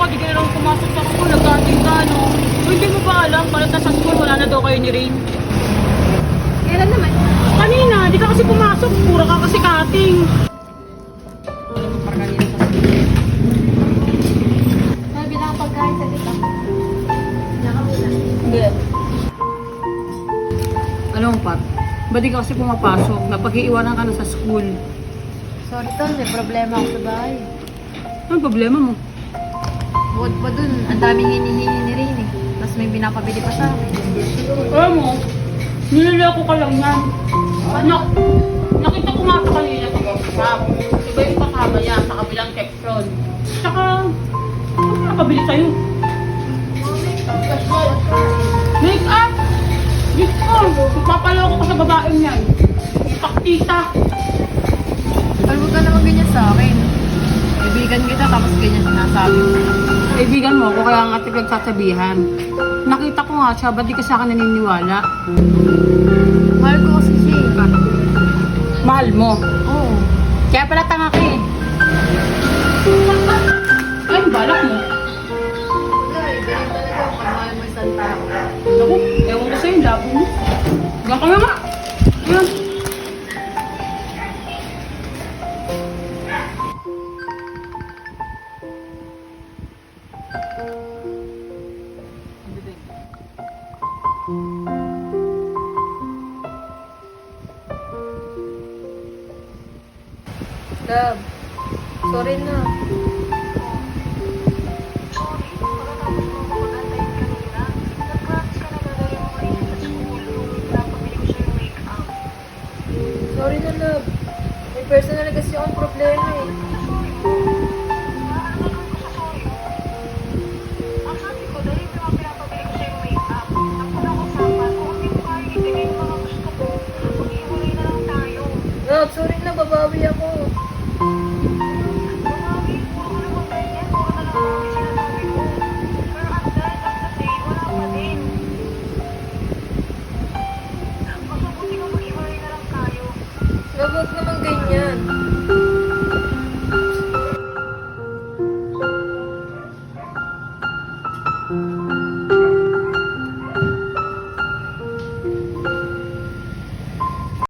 di ka na lang pumasok sa school, nag-cutting ka, no? O, hindi mo ba alam, palit na sa school, wala na daw kayo ni Rain. Kailan naman? Kanina, di ka kasi pumasok, pura ka kasi cutting. Parang kanina pa. Sabi lang ang pagkain sa dito. Hindi. Alam mo, Pat, ba di ka kasi pumapasok? Napag-iiwanan ka na sa school. Sorry, Tol. May problema ako sa bahay. Ano problema mo? Bukod pa dun, ang daming hinihingi ni Rain eh. Tapos may binapabili pa sa akin. Alam mo, niloloko ka lang yan. Nakita ko nga sa kanina sa workshop. Iba yung kasama niya sa kabilang section. Tsaka, ano nakabili sa'yo? Make up! Diyos ko! Magpapaloko ka sa babaeng yan. Ipaktita! Pero huwag ka naman ganyan sa akin. Kaibigan kita tapos ganyan sinasabi mo. Kaibigan mo ako kaya nga pinagsasabihan. Nakita ko nga siya, ba't di ka sa akin naniniwala? Mahal ko kasi siya eh. Mahal mo. Oo. Kaya pala tanga ka eh. Ay, balak mo. Guys, ganyan talaga ako. Mahal mo isang tao. Naku, ewan ko sa'yo, labo mo. Hanggang ka na nga. Ayan. Love, sorry na. Sorry na, love. May personal kasi akong problema eh.